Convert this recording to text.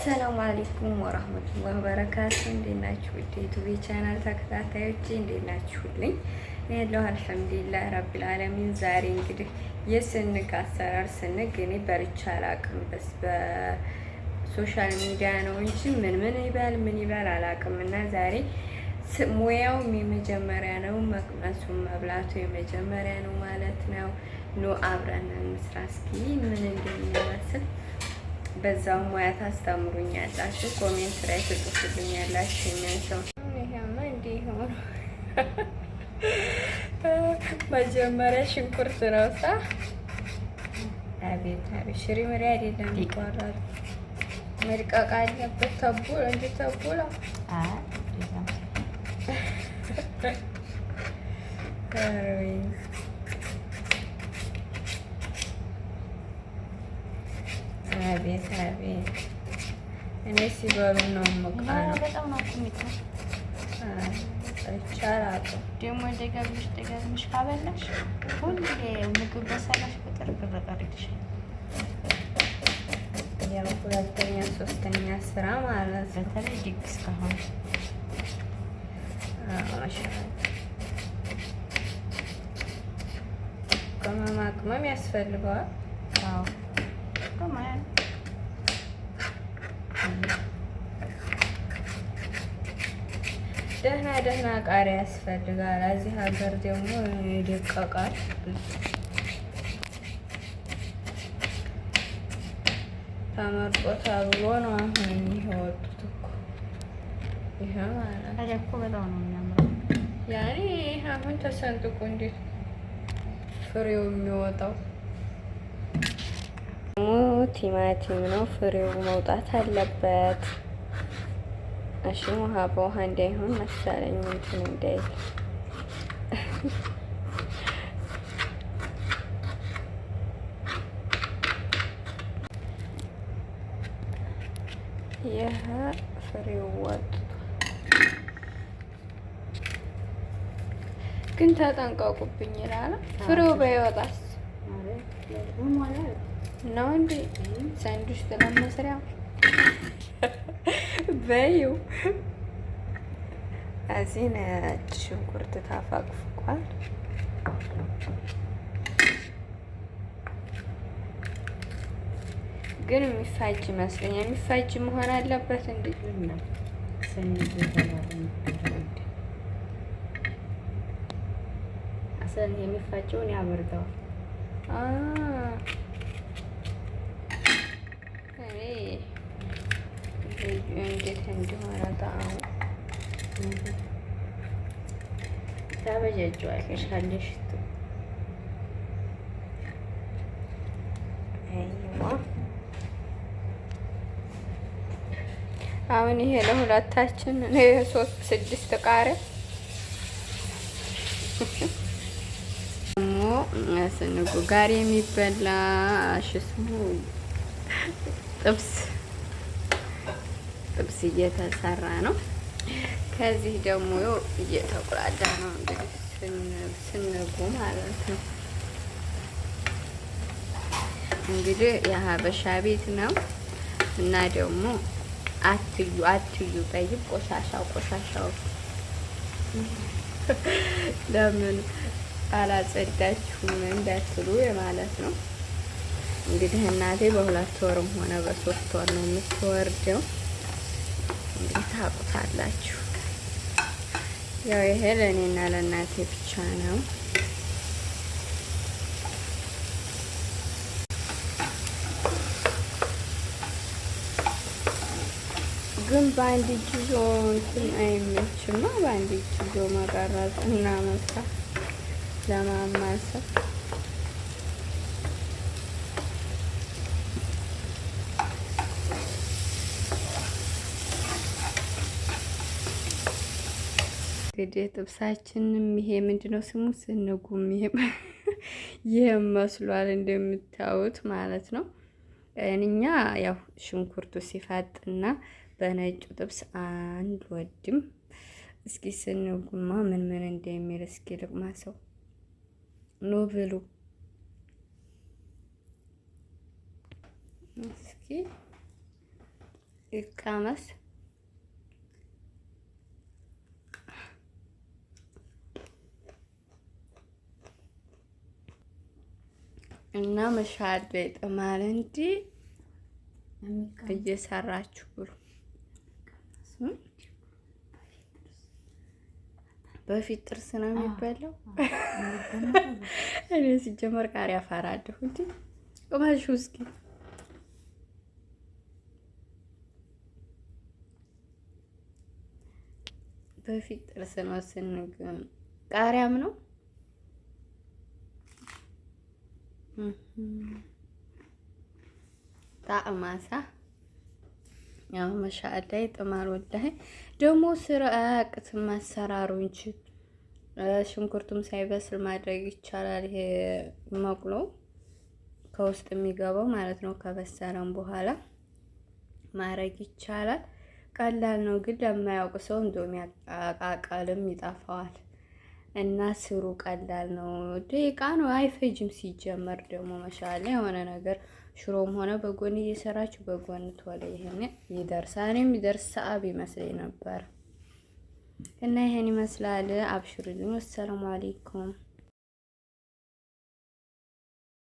ሰላም አለይኩም ወራህመቱላሂ ወበረካቱ። እንዴት ናችሁ? ዩቲዩብ ቻናል ተከታታዮቼ እንዴት ናችሁልኝ? እኔ ያለሁ አልሐምዱሊላህ ረቢል ዓለሚን። ዛሬ እንግዲህ የስንግ አሰራር ስንግ እኔ በልቼ አላውቅም። በሶሻል ሚዲያ ነው እንጂ ምን ይባል አላውቅም። እና ዛሬ ሙያውም የመጀመሪያ ነው፣ መቅመሱም መብላቱ የመጀመሪያ ነው ማለት ነው። ኑ አብረን እንስራ እስኪ ምን እንደሚመስል በዛው ሙያ ታስተምሩኛላችሁ። ኮሜንት ላይ ትጽፉልኛላችሁ። እናንተው ይሄማ እንዲህ ሆኖ መጀመሪያ ሽንኩርት ነው ሳ አቤት ሽሪ ምሪ አይደለም ይቆራል መርቀቅ አለበት። ተቡል እንጂ ተቡላ አቤት እኔ ሲበሉ ነው የምቀረው። በጣም ነው የሚጥመው። ይቻላል ደግሞ ደጋግመሽ ካበላሽ ሁሌ ምግብ በሰራሽ ቁጥር ቅርቅር ይልሻል። ያው ሁለተኛ ሶስተኛ ስራ ማለት በተለይ ድግስ ከሆነ ማሻአላ ቅመም ያስፈልገዋል። አዎ ደህና ቃሪያ ያስፈልጋል። እዚህ ሀገር ደግሞ ይደቀቃል። ተመርጦ ተብሎ ነው አሁን የሚወጡት እኮ። ይሄ ማለት እኮ በጣም ነው የሚያምረው። ያኔ አሁን ተሰንጥቆ እንዴት ፍሬው የሚወጣው ቲማቲም ነው። ፍሬው መውጣት አለበት። እሺ ውሃ በውሃ እንዳይሆን መሰለኝ እንትን እንዳይል ይህ ፍሬው ወጥ ግን ተጠንቀቁብኝ ይላል። ፍሬው ባይወጣስ ነው እንዴ? ሳንዱች ለመስሪያ በይው። እዚህ ነጭ ሽንኩርት ታፈቅፍቋል። ግን የሚፋጅ ይመስለኛል። የሚፋጅ መሆን አለበት እንዴ? አሰል የሚፋጀውን ያበርደዋል። እንዴት እንደሆነ ጣዕሙ ታበጃጀዋለሽ ካለሽ አሁን ይሄ ለሁለታችን ነው። 6 ቃሪያ ደግሞ ስንጉ ጋር የሚበላ ሽስሙ ጥብስ እየተሰራ ነው። ከዚህ ደግሞ እየተቁላላ ነው እንግዲህ ስንጉ ማለት ነው። እንግዲህ የሀበሻ ቤት ነው እና ደግሞ አትዩ ጠይብ ቆሻሻው ለምን አላጸዳችሁም እንዳትሉ ማለት ነው። እንግዲህ እናቴ በ2 ወርም ሆነ በ3 ወር ነው የምትወርደው። እንግዲህ ታውቁታላችሁ። ያው ይሄ ለእኔና ለእናቴ ብቻ ነው። ግን በአንድ እጅ ይዞ እንትን አይመችማ። በአንድ እጅ ይዞ መቀረጽ እና መስራት ለማማሰል እንግዲህ ጥብሳችንም ይሄ ምንድነው ስሙ ስንጉም ይሄም መስሏል እንደምታዩት ማለት ነው። እኛ ያው ሽንኩርቱ ሲፋጥና በነጩ ጥብስ አንወድም። እስኪ ስንጉማ ምን እንደሚል እስኪ ልቅማሰው ኑ ብሉ እስኪ ይቀመስ እና መሻድ ይጥማል እንጂ እየሰራችሁ ብሉ። በፊት ጥርስ ነው የሚበላው። እኔ ሲጀመር ቃሪያ ፈራለሁ እንጂ ቁማሽ እስኪ በፊት ጥርስ ነው ስንግም ቃሪያም ነው ጣዕማሳ ያው መሻአላ ይጥማል። ወላሂ ደግሞ ስራ አያቅትም አሰራሩ እንጂ ሽንኩርቱም ሳይበስል ማድረግ ይቻላል። ይሄ መቁሎ ከውስጥ የሚገባው ማለት ነው። ከበሰለም በኋላ ማድረግ ይቻላል። ቀላል ነው፣ ግን ለማያውቅ ሰው እንደውም ያቃቃልም ይጠፋዋል። እና ስሩ ቀላል ነው። ደቂቃ ነው አይፈጅም። ሲጀመር ደግሞ መሻአላ የሆነ ነገር ሽሮም ሆነ በጎን እየሰራችሁ በጎን ቶሎ ይሄን ይደርሳል። እኔም ይደርስ ሰዓት ይመስለኝ ነበር እና ይሄን ይመስላል። አብሽሩልኝ። ወሰላሙ አለይኩም